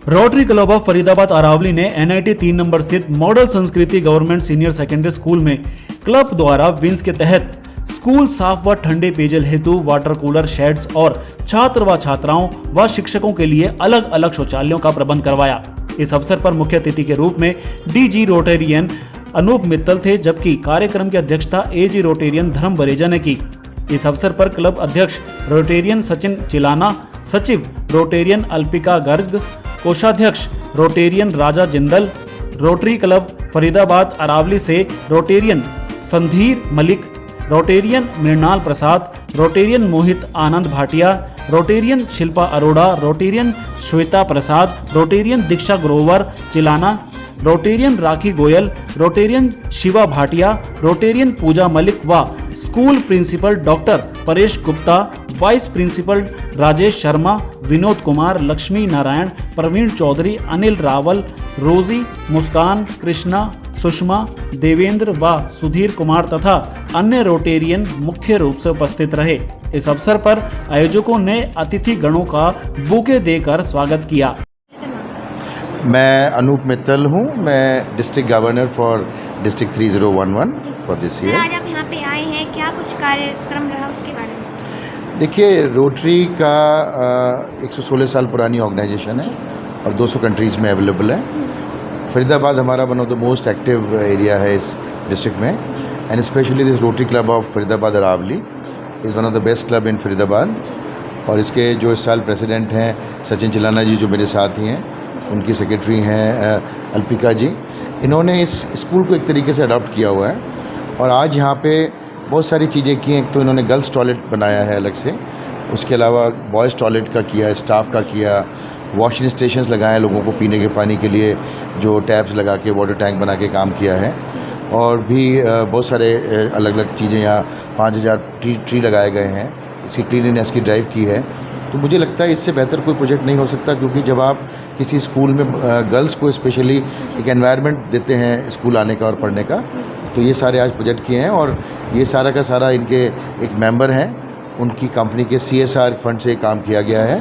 Rotary club of Faridabad Aravali ने NIT 3 नंबर स्थित model Sanskriti government senior secondary school में क्लब द्वारा विंस के तहत स्कूल साफ व ठंडे पेयजल हेतु वाटर कूलर शेड्स और छात्र व छात्राओं व शिक्षकों के लिए अलग अलग शौचालयों का प्रबंध करवाया। इस अवसर पर मुख्य अतिथि के रूप में DG रोटेरियन अनूप मित्तल थे, जबकि कार्यक्रम की अध्यक्षता AG रोटेरियन धर्म बरेजा ने की। इस अवसर पर क्लब अध्यक्ष रोटेरियन सचिन चिलाना, सचिव रोटेरियन अल्पिका गर्ग, कोषाध्यक्ष rotarian Raja Jindal, rotary club Faridabad Aravali से rotarian Sandhir Malik, rotarian Mrinal Prasad, rotarian Mohit Anand Bhatia, rotarian Shilpa Arora, rotarian Shweta Prasad, rotarian Diksha Grover Chilana, rotarian Rakhi Goyal, rotarian Shiva Bhatia, rotarian Pooja Malik व school principal doctor Paresh Gupta, vice principal Rajesh Sharma, Vinod Kumar, Lakshmi Narayan, Praveen Chaudhary, Anil Rawal, Rozy, Muskan, Krishna, Sushma, Devendra व सुधीर कुमार तथा अन्य रोटेरियन मुख्य रूप से उपस्थित रहे। इस अवसर पर आयोजकों ने अतिथि गणों का बुके देकर स्वागत किया। मैं अनूप मित्तल हूँ। मैं district governor for district 3011 for this year. आज आप यहाँ पे आए हैं, क्या कुछ कार्यक्रम रहा उसके बारे में? देखिए, रोटरी का 116 साल पुरानी ऑर्गेनाइजेशन है और 200 कंट्रीज़ में अवेलेबल है। फरीदाबाद हमारा one of the most active area है इस डिस्ट्रिक्ट में, and specially this rotary club of Faridabad Aravali is one of the best club in Faridabad. और इसके जो इस साल प्रेसिडेंट हैं सचिन चिलाना जी, जो मेरे साथ ही हैं, उनकी सेक्रेटरी हैं अल्पिका जी। इन्होंने इस स्कूल को एक तरीके से अडॉप्ट किया हुआ है और आज यहाँ पे बहुत सारी चीज़ें की हैं। तो इन्होंने गर्ल्स टॉयलेट बनाया है अलग से, उसके अलावा बॉयज़ टॉयलेट का किया, स्टाफ का किया, वॉशिंग स्टेशंस लगाए लोगों को पीने के पानी के लिए, जो टैप्स लगा के वाटर टैंक बना के काम किया है। और भी बहुत सारे अलग अलग चीज़ें, यहाँ 5000 ट्री लगाए गए हैं। इसकी क्लीनिनेस की ड्राइव की है। तो मुझे लगता है इससे बेहतर कोई प्रोजेक्ट नहीं हो सकता, क्योंकि जब आप किसी स्कूल में गर्ल्स को स्पेशली एक एनवायरनमेंट देते हैं स्कूल आने का और पढ़ने का, तो ये सारे आज प्रोजेक्ट किए हैं। और ये सारा का सारा इनके एक मेंबर हैं, उनकी कंपनी के CSR फंड से काम किया गया है,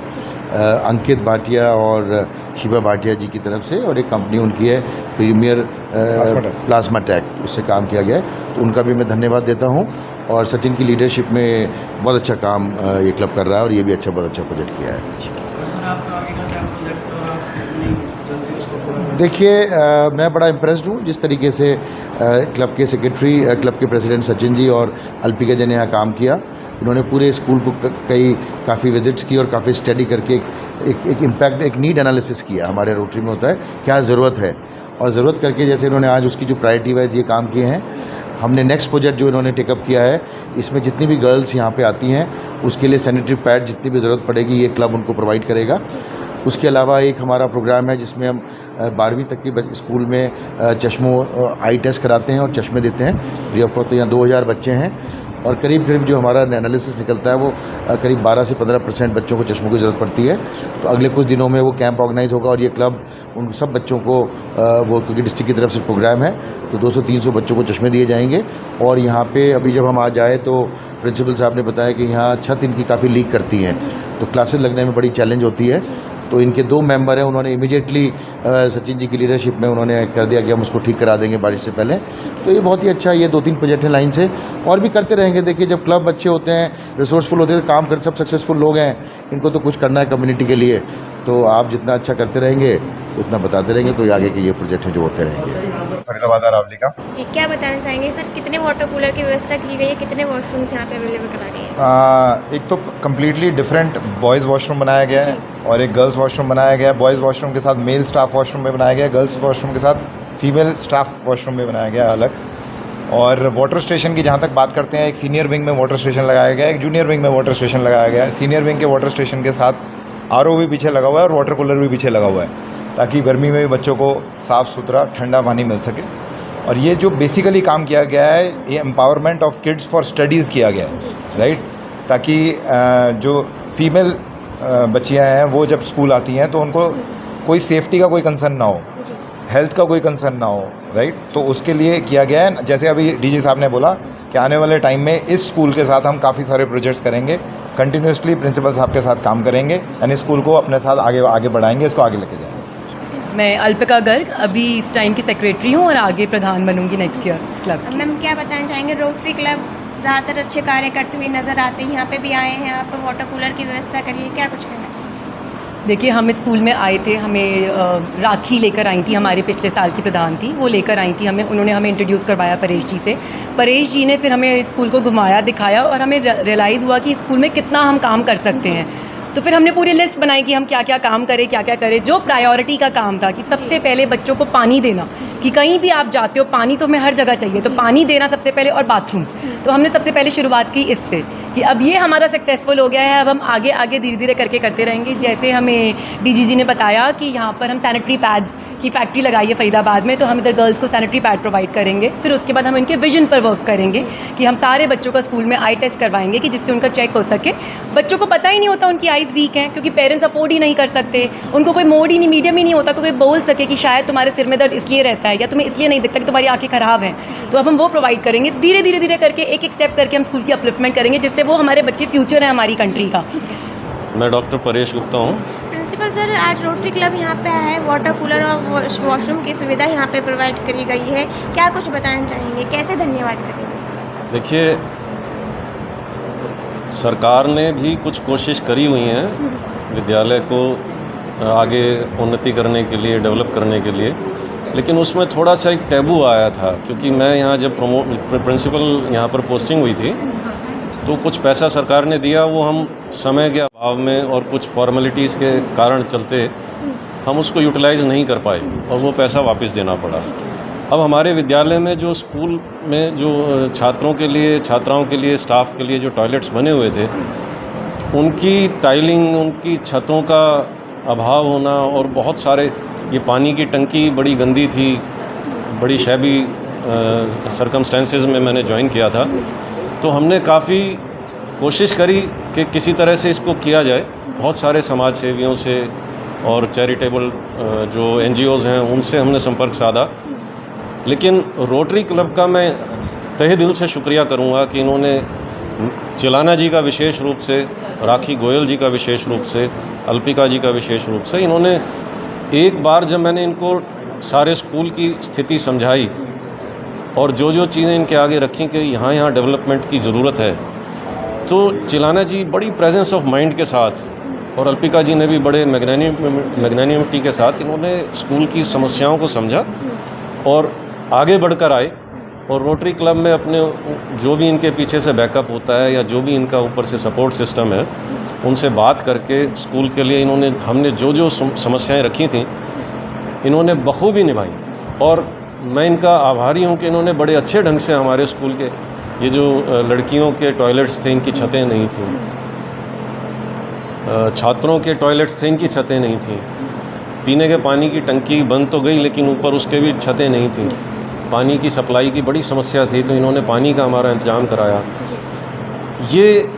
अंकित भाटिया और शिवा भाटिया जी की तरफ से। और एक कंपनी उनकी है प्रीमियर प्लाज्मा टेक, उससे काम किया गया है। तो उनका भी मैं धन्यवाद देता हूँ। और सचिन की लीडरशिप में बहुत अच्छा काम ये क्लब कर रहा है और ये भी बहुत अच्छा प्रोजेक्ट किया है। देखिए, मैं बड़ा इम्प्रेस्ड हूँ जिस तरीके से क्लब के सेक्रेटरी, क्लब के प्रेसिडेंट सचिन जी और अल्पिका जी ने यहाँ काम किया। उन्होंने पूरे स्कूल को काफ़ी विजिट्स की और काफ़ी स्टडी करके एक इम्पैक्ट, एक नीड एनालिसिस किया। हमारे रोटरी में होता है क्या ज़रूरत है, और ज़रूरत करके जैसे इन्होंने आज उसकी जो प्रायोरिटी वाइज ये काम किए हैं। हमने नेक्स्ट प्रोजेक्ट जो इन्होंने टेकअप किया है, इसमें जितनी भी गर्ल्स यहाँ पे आती हैं उसके लिए सैनिटरी पैड जितनी भी ज़रूरत पड़ेगी ये क्लब उनको प्रोवाइड करेगा। उसके अलावा एक हमारा प्रोग्राम है जिसमें हम 12वीं तक की स्कूल में चश्मों आई टेस्ट कराते हैं और चश्मे देते हैं फ्री ऑफ कॉस्ट। तो यहाँ 2000 बच्चे हैं और करीब जो हमारा एनालिसिस निकलता है वो करीब 12 से 15% बच्चों को चश्मों की ज़रूरत पड़ती है। तो अगले कुछ दिनों में वो कैंप ऑर्गेनाइज होगा और ये क्लब उन सब बच्चों को वो, क्योंकि डिस्ट्रिक्ट की तरफ से प्रोग्राम है, तो 200-300 बच्चों को चश्मे दिए जाएंगे। और यहाँ पे अभी जब हम आज आए तो प्रिंसिपल साहब ने बताया कि यहाँ छत इनकी काफ़ी लीक करती हैं, तो क्लासेस लगने में बड़ी चैलेंज होती है। तो इनके 2 मेंबर हैं, उन्होंने इमीडिएटली सचिन जी की लीडरशिप में उन्होंने कर दिया कि हम उसको ठीक करा देंगे बारिश से पहले। तो ये बहुत ही अच्छा, ये 2-3 प्रोजेक्ट हैं लाइन से, और भी करते रहेंगे। देखिए, जब क्लब अच्छे होते हैं, रिसोर्सफुल होते हैं, काम कर, सब सक्सेसफुल लोग हैं, इनको तो कुछ करना है कम्युनिटी के लिए। तो आप जितना अच्छा करते रहेंगे उतना बताते रहेंगे, तो आगे के ये प्रोजेक्ट हैं जो होते रहेंगे। फरीदाबाद अरावली का जी, क्या बताना चाहेंगे सर, कितने वाटर कूलर की व्यवस्था की गई है, कितने वॉशरूम्स यहाँ पे अवेलेबल करा रही है? एक तो कम्प्लीटली डिफरेंट बॉयज़ वॉशरूम बनाया गया है और एक गर्ल्स वॉशरूम बनाया गया है। बॉयज़ वॉशरूम के साथ मेल स्टाफ वॉशरूम में बनाया गया है, गर्ल्स वॉशरूम के साथ फीमेल स्टाफ वॉशरूम में बनाया गया है अलग। और वाटर स्टेशन की जहाँ तक बात करते हैं, एक सीनियर विंग में वाटर स्टेशन लगाया गया है, एक जूनियर विंग में वाटर स्टेशन लगाया गया है। सीनियर विंग के वाटर स्टेशन के साथ RO भी पीछे लगा हुआ है और वाटर कूलर भी पीछे लगा हुआ है, ताकि गर्मी में भी बच्चों को साफ़ सुथरा ठंडा पानी मिल सके। और ये जो बेसिकली काम किया गया है, ये empowerment of kids for studies किया गया है, राइट, ताकि जो फीमेल बच्चियां हैं वो जब स्कूल आती हैं तो उनको कोई सेफ्टी का कोई कंसर्न ना हो, हेल्थ का कोई कंसर्न ना हो, राइट। तो उसके लिए किया गया है। जैसे अभी DG साहब ने बोला कि आने वाले टाइम में इस स्कूल के साथ हम काफ़ी सारे प्रोजेक्ट्स करेंगे, कंटिन्यूसली प्रिंसिपल साहब के साथ काम करेंगे, यानी स्कूल को अपने साथ आगे बढ़ाएंगे, इसको आगे लेके जाएंगे। मैं अल्पिका गर्ग अभी इस टाइम की सेक्रेटरी हूँ और आगे प्रधान बनूंगी नेक्स्ट ईयर इस क्लब की। मैम क्या बताना चाहेंगे, रोटरी क्लब ज़्यादातर अच्छे कार्य करते हुए नज़र आते हैं, यहाँ पे भी आए हैं आप, वाटर कूलर की व्यवस्था करिए, क्या कुछ कहना चाहिए? देखिए, हम इस स्कूल में आए थे, हमें राखी लेकर आई थी, हमारे पिछले साल की प्रधान थी, वो लेकर आई थी हमें, उन्होंने हमें इंट्रोड्यूस करवाया परेश जी से। परेश जी ने फिर हमें स्कूल को घुमाया, दिखाया और हमें रियलाइज़ हुआ कि स्कूल में कितना हम काम कर सकते हैं। तो फिर हमने पूरी लिस्ट बनाई कि हम क्या क्या काम करें, क्या क्या करें। जो प्रायोरिटी का काम था कि सबसे पहले बच्चों को पानी देना, कि कहीं भी आप जाते हो पानी तो हमें हर जगह चाहिए, तो पानी देना सबसे पहले, और बाथरूम्स। तो हमने सबसे पहले शुरुआत की इससे कि अब ये हमारा सक्सेसफुल हो गया है, अब हम आगे आगे धीरे धीरे करके करते रहेंगे। जैसे हमें डीजी जी ने बताया कि यहाँ पर हम सैनिटरी पैड्स की फैक्ट्री लगाई है फरीदाबाद में, तो हम इधर गर्ल्स को सैनिटरी पैड प्रोवाइड करेंगे। फिर उसके बाद हम इनके विजन पर वर्क करेंगे कि हम सारे बच्चों का स्कूल में आई टेस्ट करवाएंगे कि जिससे उनका चेक हो सके। बच्चों को पता ही नहीं होता उनकी आइज़ वीक हैं, क्योंकि पेरेंट्स अफोर्ड ही नहीं कर सकते, उनको कोई मोड ही नहीं, मीडियम ही नहीं होता, कोई बोल सके कि शायद तुम्हारे सिर में दर्द इसलिए रहता है या तुम्हें इसलिए नहीं दिखता कि तुम्हारी आंखें ख़राब हैं। तो अब हम वो प्रोवाइड करेंगे, धीरे धीरे धीरे करके एक एक स्टेप करके हम स्कूल की अपलिफ्टमेंट करेंगे, जिससे वो हमारे बच्चे फ्यूचर है हमारी कंट्री का। मैं डॉक्टर परेश गुप्ता हूँ। प्रिंसिपल सर, आज रोटरी क्लब यहाँ पे है, वाटर कूलर और वॉशरूम की सुविधा यहाँ पे प्रोवाइड करी गई है, क्या कुछ बताना चाहेंगे, कैसे धन्यवाद करेंगे? देखिए, सरकार ने भी कुछ कोशिश करी हुई है विद्यालय को आगे उन्नति करने के लिए, डेवलप करने के लिए, लेकिन उसमें थोड़ा सा एक टैबू आया था, क्योंकि मैं यहाँ जब प्रिंसिपल यहाँ पर पोस्टिंग हुई थी तो कुछ पैसा सरकार ने दिया, वो हम समय के अभाव में और कुछ फॉर्मेलिटीज़ के कारण चलते हम उसको यूटिलाइज़ नहीं कर पाए और वो पैसा वापस देना पड़ा। अब हमारे विद्यालय में जो स्कूल में जो छात्रों के लिए, छात्राओं के लिए, स्टाफ के लिए जो टॉयलेट्स बने हुए थे, उनकी टाइलिंग, उनकी छतों का अभाव होना और बहुत सारे, ये पानी की टंकी बड़ी गंदी थी, बड़ी शैबी सर्कमस्टेंसेस में मैंने ज्वाइन किया था, तो हमने काफ़ी कोशिश करी कि किसी तरह से इसको किया जाए। बहुत सारे समाज सेवियों से और चैरिटेबल जो NGOs हैं उनसे हमने संपर्क साधा, लेकिन रोटरी क्लब का मैं तहे दिल से शुक्रिया करूंगा कि इन्होंने चिलाना जी का विशेष रूप से, राखी गोयल जी का विशेष रूप से, अल्पिका जी का विशेष रूप से, इन्होंने एक बार जब मैंने इनको सारे स्कूल की स्थिति समझाई और जो चीज़ें इनके आगे रखी कि यहाँ डेवलपमेंट की ज़रूरत है, तो चिलाना जी बड़ी प्रेजेंस ऑफ माइंड के साथ और अल्पिका जी ने भी बड़े मैग्नानिमिटी के साथ इन्होंने स्कूल की समस्याओं को समझा और आगे बढ़कर आए और रोटरी क्लब में अपने जो भी इनके पीछे से बैकअप होता है या जो भी इनका ऊपर से सपोर्ट सिस्टम है, उनसे बात करके स्कूल के लिए इन्होंने, हमने जो समस्याएं रखी थी इन्होंने बखूबी निभाई और मैं इनका आभारी हूं कि इन्होंने बड़े अच्छे ढंग से हमारे स्कूल के ये जो लड़कियों के टॉयलेट्स थे, इनकी छतें नहीं थीं, छात्रों के टॉयलेट्स थे, इनकी छतें नहीं थीं, पीने के पानी की टंकी बंद तो गई लेकिन ऊपर उसके भी छतें नहीं थीं, पानी की सप्लाई की बड़ी समस्या थी, तो इन्होंने पानी का हमारा इंतजाम कराया। ये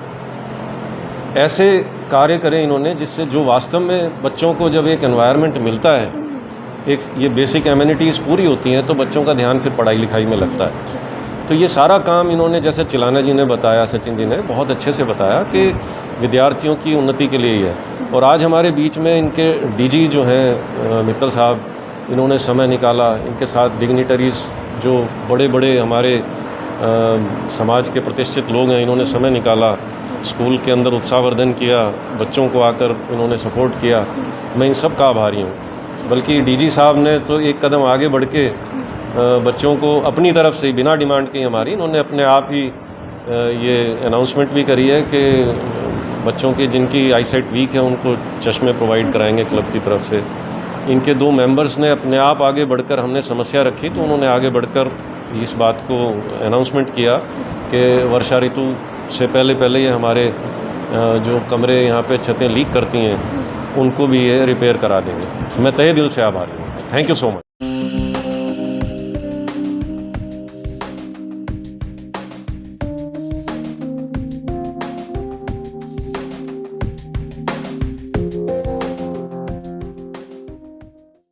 ऐसे कार्य करें इन्होंने जिससे जो वास्तव में बच्चों को जब एक एनवायरनमेंट मिलता है, एक ये बेसिक एमिनिटीज़ पूरी होती हैं, तो बच्चों का ध्यान फिर पढ़ाई लिखाई में लगता है। तो ये सारा काम इन्होंने, जैसे चिलाना जी ने बताया, सचिन जी ने बहुत अच्छे से बताया कि विद्यार्थियों की उन्नति के लिए ही है। और आज हमारे बीच में इनके डीजी जो हैं मित्तल साहब, इन्होंने समय निकाला, इनके साथ डिग्निटरीज़ जो बड़े बड़े हमारे समाज के प्रतिष्ठित लोग हैं, इन्होंने समय निकाला, स्कूल के अंदर उत्साहवर्धन किया, बच्चों को आकर इन्होंने सपोर्ट किया। मैं इन सब का आभारी हूँ। बल्कि डीजी साहब ने तो एक कदम आगे बढ़ के बच्चों को अपनी तरफ से बिना डिमांड के हमारी, इन्होंने अपने आप ही ये अनाउंसमेंट भी करी है कि बच्चों के जिनकी आईसाइट वीक है उनको चश्मे प्रोवाइड कराएंगे क्लब की तरफ से। इनके 2 मेंबर्स ने अपने आप आगे बढ़कर, हमने समस्या रखी तो उन्होंने आगे बढ़कर इस बात को अनाउंसमेंट किया कि वर्षा ऋतु से पहले ये हमारे जो कमरे यहाँ पे छतें लीक करती हैं उनको भी ये रिपेयर करा देंगे। मैं तहे दिल से आभारी हूँ। Thank you so much.